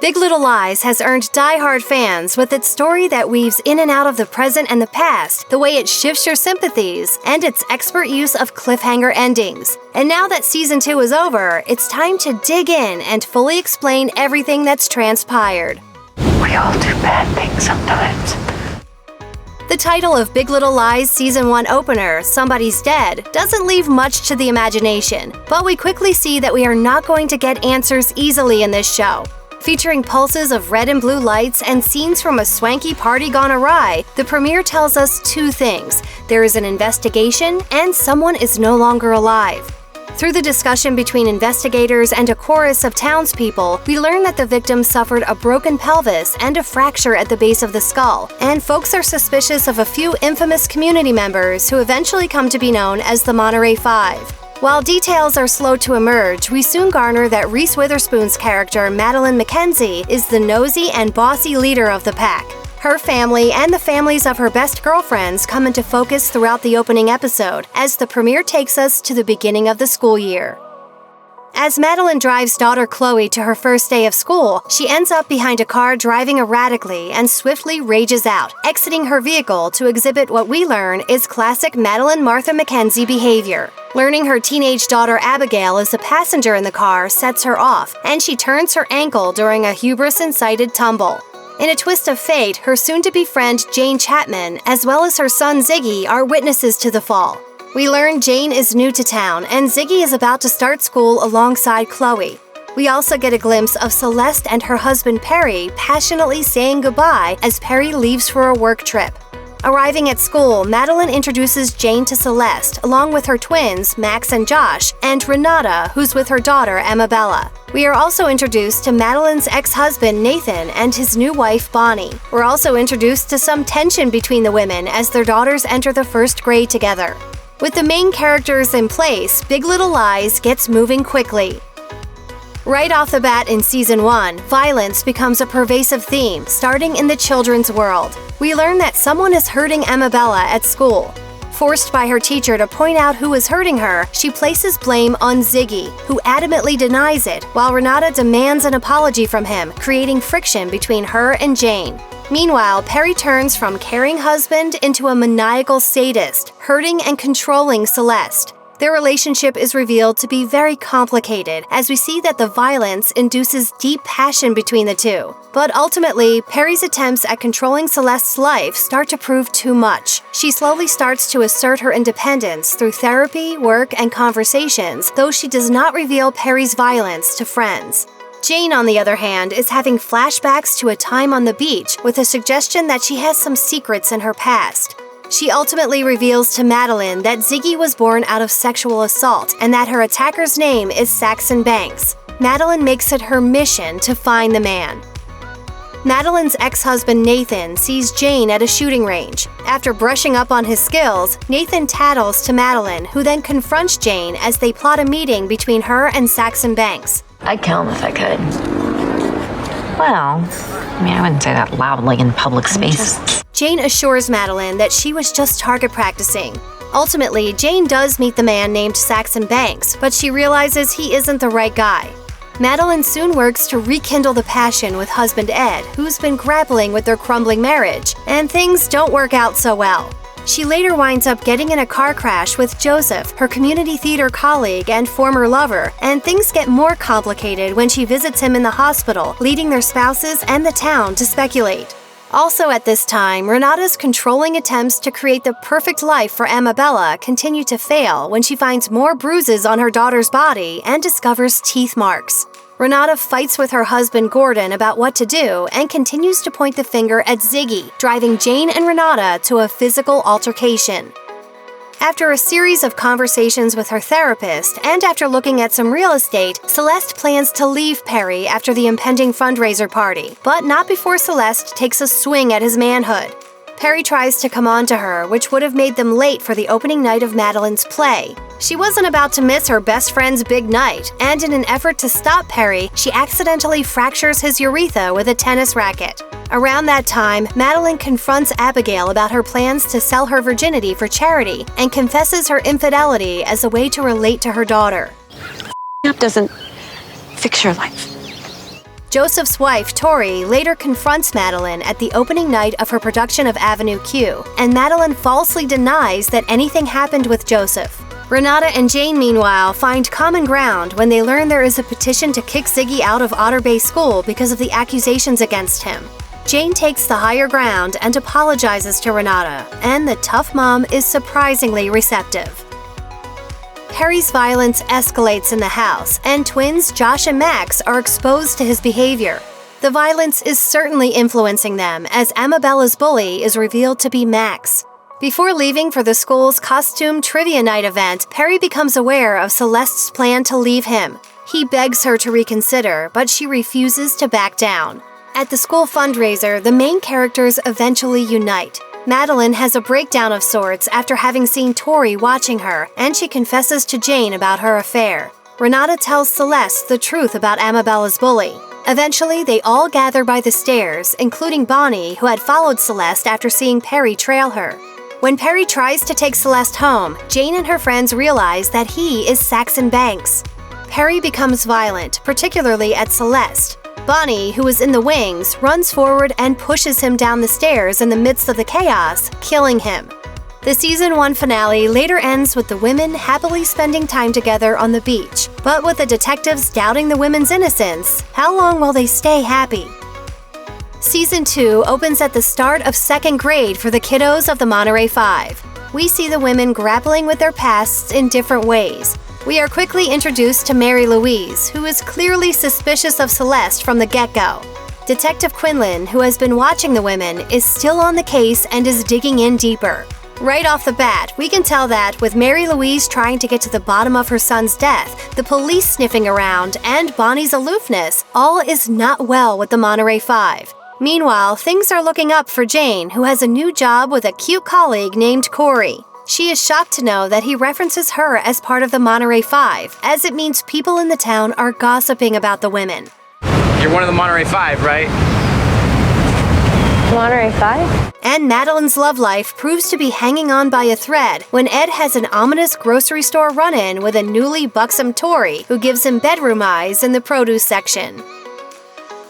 Big Little Lies has earned die-hard fans with its story that weaves in and out of the present and the past, the way it shifts your sympathies, and its expert use of cliffhanger endings. And now that Season 2 is over, it's time to dig in and fully explain everything that's transpired. We all do bad things sometimes. The title of Big Little Lies Season 1 opener, Somebody's Dead, doesn't leave much to the imagination, but we quickly see that we are not going to get answers easily in this show. Featuring pulses of red and blue lights and scenes from a swanky party gone awry, the premiere tells us two things. There is an investigation, and someone is no longer alive. Through the discussion between investigators and a chorus of townspeople, we learn that the victim suffered a broken pelvis and a fracture at the base of the skull, and folks are suspicious of a few infamous community members who eventually come to be known as the Monterey Five. While details are slow to emerge, we soon garner that Reese Witherspoon's character, Madeline McKenzie, is the nosy and bossy leader of the pack. Her family and the families of her best girlfriends come into focus throughout the opening episode, as the premiere takes us to the beginning of the school year. As Madeline drives daughter Chloe to her first day of school, she ends up behind a car driving erratically and swiftly rages out, exiting her vehicle to exhibit what we learn is classic Madeline Martha McKenzie behavior. Learning her teenage daughter Abigail is a passenger in the car sets her off, and she turns her ankle during a hubris-incited tumble. In a twist of fate, her soon-to-be friend Jane Chapman, as well as her son Ziggy, are witnesses to the fall. We learn Jane is new to town, and Ziggy is about to start school alongside Chloe. We also get a glimpse of Celeste and her husband Perry passionately saying goodbye as Perry leaves for a work trip. Arriving at school, Madeline introduces Jane to Celeste, along with her twins, Max and Josh, and Renata, who's with her daughter, Amabella. We are also introduced to Madeline's ex-husband, Nathan, and his new wife, Bonnie. We're also introduced to some tension between the women as their daughters enter the first grade together. With the main characters in place, Big Little Lies gets moving quickly. Right off the bat in Season 1, violence becomes a pervasive theme, starting in the children's world. We learn that someone is hurting Amabella at school. Forced by her teacher to point out who is hurting her, she places blame on Ziggy, who adamantly denies it, while Renata demands an apology from him, creating friction between her and Jane. Meanwhile, Perry turns from caring husband into a maniacal sadist, hurting and controlling Celeste. Their relationship is revealed to be very complicated, as we see that the violence induces deep passion between the two. But ultimately, Perry's attempts at controlling Celeste's life start to prove too much. She slowly starts to assert her independence through therapy, work, and conversations, though she does not reveal Perry's violence to friends. Jane, on the other hand, is having flashbacks to a time on the beach with a suggestion that she has some secrets in her past. She ultimately reveals to Madeline that Ziggy was born out of sexual assault and that her attacker's name is Saxon Banks. Madeline makes it her mission to find the man. Madeline's ex-husband Nathan sees Jane at a shooting range. After brushing up on his skills, Nathan tattles to Madeline, who then confronts Jane as they plot a meeting between her and Saxon Banks. I'd kill him if I could. Well, I wouldn't say that loudly in public spaces. Jane assures Madeline that she was just target practicing. Ultimately, Jane does meet the man named Saxon Banks, but she realizes he isn't the right guy. Madeline soon works to rekindle the passion with husband Ed, who's been grappling with their crumbling marriage, and things don't work out so well. She later winds up getting in a car crash with Joseph, her community theater colleague and former lover, and things get more complicated when she visits him in the hospital, leading their spouses and the town to speculate. Also at this time, Renata's controlling attempts to create the perfect life for Amabella continue to fail when she finds more bruises on her daughter's body and discovers teeth marks. Renata fights with her husband Gordon about what to do and continues to point the finger at Ziggy, driving Jane and Renata to a physical altercation. After a series of conversations with her therapist and after looking at some real estate, Celeste plans to leave Perry after the impending fundraiser party, but not before Celeste takes a swing at his manhood. Perry tries to come on to her, which would have made them late for the opening night of Madeline's play. She wasn't about to miss her best friend's big night, and in an effort to stop Perry, she accidentally fractures his urethra with a tennis racket. Around that time, Madeline confronts Abigail about her plans to sell her virginity for charity and confesses her infidelity as a way to relate to her daughter. Up doesn't fix your life. Joseph's wife, Tori, later confronts Madeline at the opening night of her production of Avenue Q, and Madeline falsely denies that anything happened with Joseph. Renata and Jane, meanwhile, find common ground when they learn there is a petition to kick Ziggy out of Otter Bay School because of the accusations against him. Jane takes the higher ground and apologizes to Renata, and the tough mom is surprisingly receptive. Perry's violence escalates in the house, and twins Josh and Max are exposed to his behavior. The violence is certainly influencing them, as Amabella's bully is revealed to be Max. Before leaving for the school's costume trivia night event, Perry becomes aware of Celeste's plan to leave him. He begs her to reconsider, but she refuses to back down. At the school fundraiser, the main characters eventually unite. Madeline has a breakdown of sorts after having seen Tori watching her, and she confesses to Jane about her affair. Renata tells Celeste the truth about Amabella's bully. Eventually, they all gather by the stairs, including Bonnie, who had followed Celeste after seeing Perry trail her. When Perry tries to take Celeste home, Jane and her friends realize that he is Saxon Banks. Perry becomes violent, particularly at Celeste. Bonnie, who is in the wings, runs forward and pushes him down the stairs in the midst of the chaos, killing him. The Season 1 finale later ends with the women happily spending time together on the beach, but with the detectives doubting the women's innocence, how long will they stay happy? Season 2 opens at the start of 2nd grade for the kiddos of the Monterey Five. We see the women grappling with their pasts in different ways. We are quickly introduced to Mary Louise, who is clearly suspicious of Celeste from the get-go. Detective Quinlan, who has been watching the women, is still on the case and is digging in deeper. Right off the bat, we can tell that with Mary Louise trying to get to the bottom of her son's death, the police sniffing around, and Bonnie's aloofness, all is not well with the Monterey Five. Meanwhile, things are looking up for Jane, who has a new job with a cute colleague named Corey. She is shocked to know that he references her as part of the Monterey Five, as it means people in the town are gossiping about the women. You're one of the Monterey Five, right? Monterey Five? And Madeline's love life proves to be hanging on by a thread when Ed has an ominous grocery store run-in with a newly buxom Tori who gives him bedroom eyes in the produce section.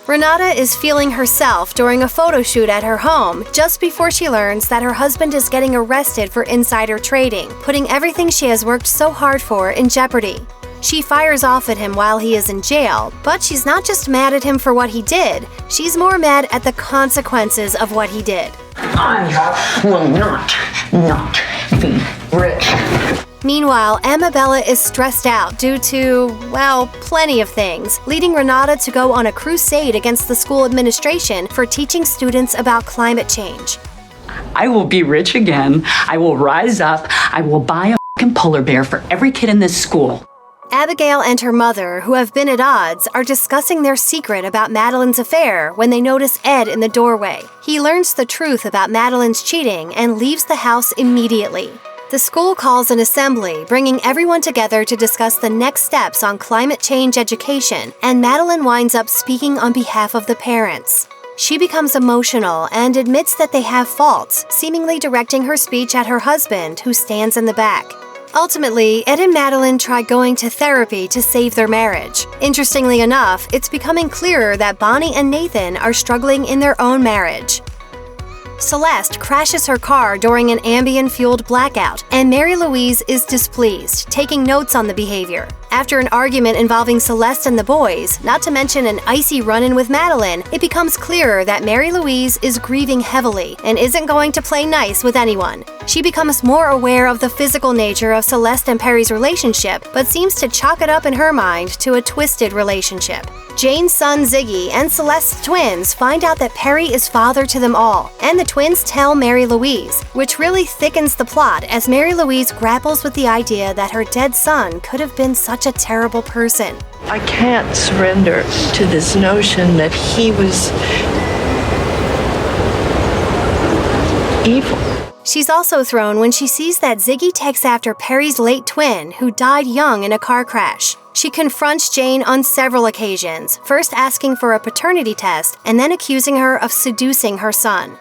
Renata is feeling herself during a photo shoot at her home just before she learns that her husband is getting arrested for insider trading, putting everything she has worked so hard for in jeopardy. She fires off at him while he is in jail, but she's not just mad at him for what he did, she's more mad at the consequences of what he did. I will not be rich. Meanwhile, Amabella is stressed out due to, well, plenty of things, leading Renata to go on a crusade against the school administration for teaching students about climate change. I will be rich again. I will rise up. I will buy a fucking polar bear for every kid in this school. Abigail and her mother, who have been at odds, are discussing their secret about Madeline's affair when they notice Ed in the doorway. He learns the truth about Madeline's cheating and leaves the house immediately. The school calls an assembly, bringing everyone together to discuss the next steps on climate change education, and Madeline winds up speaking on behalf of the parents. She becomes emotional and admits that they have faults, seemingly directing her speech at her husband, who stands in the back. Ultimately, Ed and Madeline try going to therapy to save their marriage. Interestingly enough, it's becoming clearer that Bonnie and Nathan are struggling in their own marriage. Celeste crashes her car during an Ambien-fueled blackout, and Mary Louise is displeased, taking notes on the behavior. After an argument involving Celeste and the boys, not to mention an icy run-in with Madeline, it becomes clearer that Mary Louise is grieving heavily and isn't going to play nice with anyone. She becomes more aware of the physical nature of Celeste and Perry's relationship, but seems to chalk it up in her mind to a twisted relationship. Jane's son Ziggy and Celeste's twins find out that Perry is father to them all, and the twins tell Mary Louise, which really thickens the plot as Mary Louise grapples with the idea that her dead son could have been such a terrible person. I can't surrender to this notion that he was evil. She's also thrown when she sees that Ziggy takes after Perry's late twin, who died young in a car crash. She confronts Jane on several occasions, first asking for a paternity test and then accusing her of seducing her son.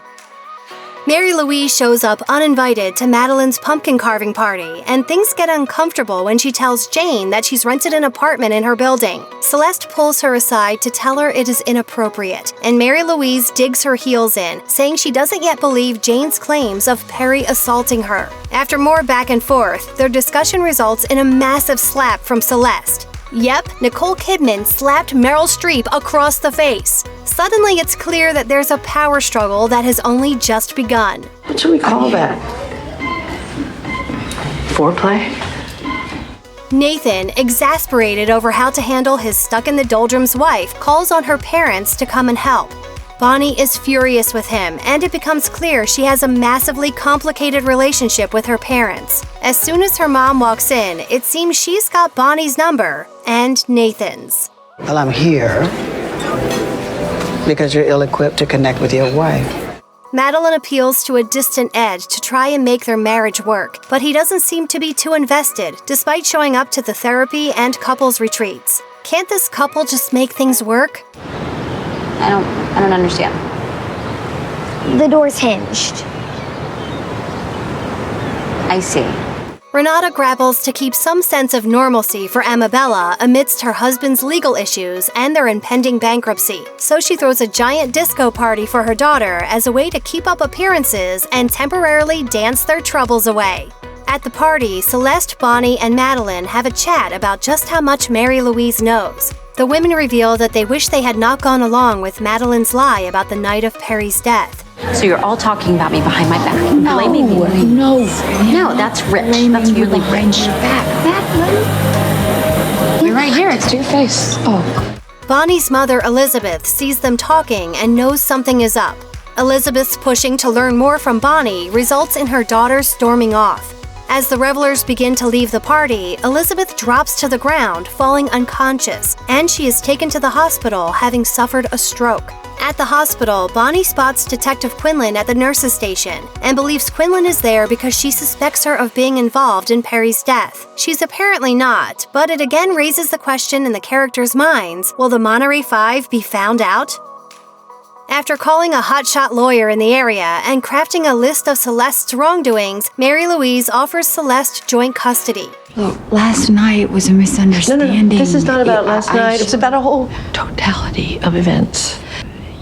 Mary Louise shows up uninvited to Madeline's pumpkin carving party, and things get uncomfortable when she tells Jane that she's rented an apartment in her building. Celeste pulls her aside to tell her it is inappropriate, and Mary Louise digs her heels in, saying she doesn't yet believe Jane's claims of Perry assaulting her. After more back and forth, their discussion results in a massive slap from Celeste. Yep, Nicole Kidman slapped Meryl Streep across the face. Suddenly, it's clear that there's a power struggle that has only just begun. What should we call that? Foreplay? Nathan, exasperated over how to handle his stuck-in-the-doldrums wife, calls on her parents to come and help. Bonnie is furious with him, and it becomes clear she has a massively complicated relationship with her parents. As soon as her mom walks in, it seems she's got Bonnie's number and Nathan's. Well, I'm here because you're ill-equipped to connect with your wife. Madeline appeals to a distant Ed to try and make their marriage work, but he doesn't seem to be too invested, despite showing up to the therapy and couples retreats. Can't this couple just make things work? I don't understand. The door's hinged. I see. Renata grapples to keep some sense of normalcy for Amabella amidst her husband's legal issues and their impending bankruptcy, so she throws a giant disco party for her daughter as a way to keep up appearances and temporarily dance their troubles away. At the party, Celeste, Bonnie, and Madeline have a chat about just how much Mary Louise knows. The women reveal that they wish they had not gone along with Madeline's lie about the night of Perry's death. So you're all talking about me behind my back. Blaming me. No. No, that's rich. That's really rich. You're right here. It's to your face. Oh. Bonnie's mother, Elizabeth, sees them talking and knows something is up. Elizabeth's pushing to learn more from Bonnie results in her daughter storming off. As the revelers begin to leave the party, Elizabeth drops to the ground, falling unconscious, and she is taken to the hospital, having suffered a stroke. At the hospital, Bonnie spots Detective Quinlan at the nurse's station and believes Quinlan is there because she suspects her of being involved in Perry's death. She's apparently not, but it again raises the question in the characters' minds, will the Monterey Five be found out? After calling a hotshot lawyer in the area and crafting a list of Celeste's wrongdoings, Mary Louise offers Celeste joint custody. Look, last night was a misunderstanding. No, this is not about last night. It's about a whole totality of events.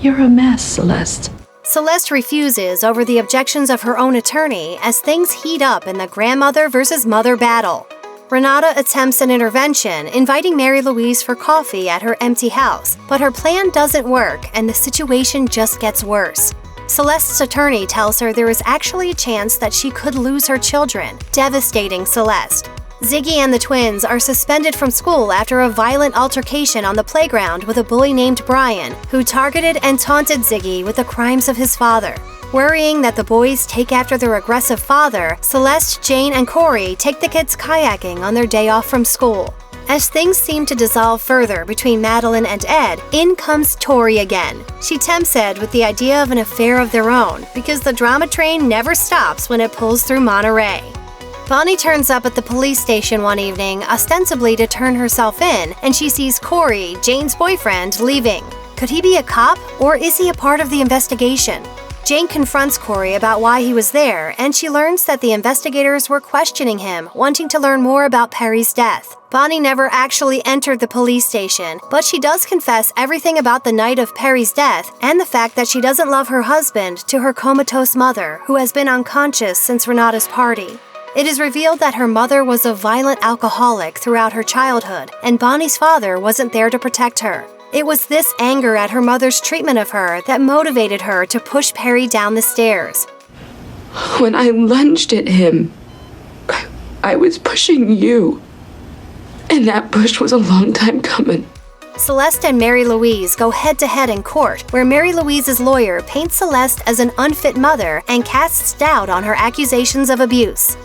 You're a mess, Celeste. Celeste refuses over the objections of her own attorney as things heat up in the grandmother versus mother battle. Renata attempts an intervention, inviting Mary Louise for coffee at her empty house, but her plan doesn't work and the situation just gets worse. Celeste's attorney tells her there is actually a chance that she could lose her children, devastating Celeste. Ziggy and the twins are suspended from school after a violent altercation on the playground with a bully named Brian, who targeted and taunted Ziggy with the crimes of his father. Worrying that the boys take after their aggressive father, Celeste, Jane, and Corey take the kids kayaking on their day off from school. As things seem to dissolve further between Madeline and Ed, in comes Tori again. She tempts Ed with the idea of an affair of their own, because the drama train never stops when it pulls through Monterey. Bonnie turns up at the police station one evening, ostensibly to turn herself in, and she sees Corey, Jane's boyfriend, leaving. Could he be a cop, or is he a part of the investigation? Jane confronts Corey about why he was there, and she learns that the investigators were questioning him, wanting to learn more about Perry's death. Bonnie never actually entered the police station, but she does confess everything about the night of Perry's death and the fact that she doesn't love her husband to her comatose mother, who has been unconscious since Renata's party. It is revealed that her mother was a violent alcoholic throughout her childhood, and Bonnie's father wasn't there to protect her. It was this anger at her mother's treatment of her that motivated her to push Perry down the stairs. When I lunged at him, I was pushing you. And that push was a long time coming. Celeste and Mary Louise go head-to-head in court, where Mary Louise's lawyer paints Celeste as an unfit mother and casts doubt on her accusations of abuse.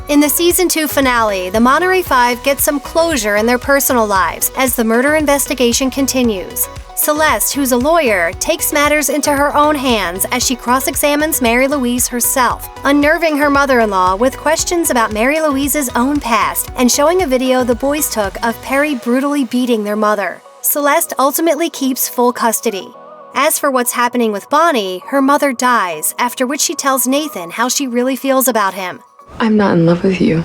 In the Season 2 finale, the Monterey Five get some closure in their personal lives as the murder investigation continues. Celeste, who's a lawyer, takes matters into her own hands as she cross-examines Mary Louise herself, unnerving her mother-in-law with questions about Mary Louise's own past and showing a video the boys took of Perry brutally beating their mother. Celeste ultimately keeps full custody. As for what's happening with Bonnie, her mother dies, after which she tells Nathan how she really feels about him. I'm not in love with you.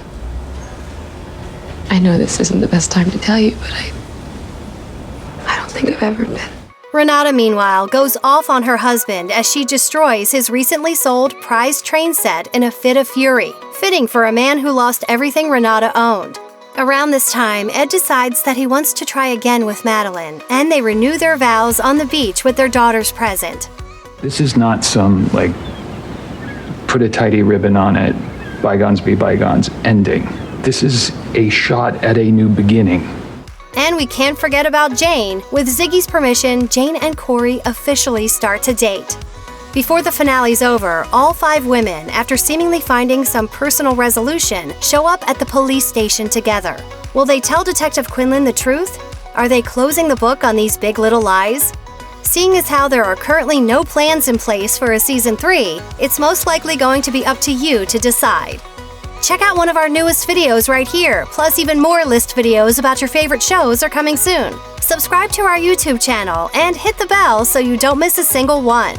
I know this isn't the best time to tell you, but I don't think I've ever been. Renata, meanwhile, goes off on her husband as she destroys his recently sold prized train set in a fit of fury, fitting for a man who lost everything Renata owned. Around this time, Ed decides that he wants to try again with Madeline, and they renew their vows on the beach with their daughters present. This is not some, put a tidy ribbon on it, bygones be bygones ending. This is a shot at a new beginning. And we can't forget about Jane. With Ziggy's permission, Jane and Corey officially start to date. Before the finale's over, all 5 women, after seemingly finding some personal resolution, show up at the police station together. Will they tell Detective Quinlan the truth? Are they closing the book on these big little lies? Seeing as how there are currently no plans in place for a season 3, it's most likely going to be up to you to decide. Check out one of our newest videos right here, plus even more list videos about your favorite shows are coming soon. Subscribe to our YouTube channel and hit the bell so you don't miss a single one.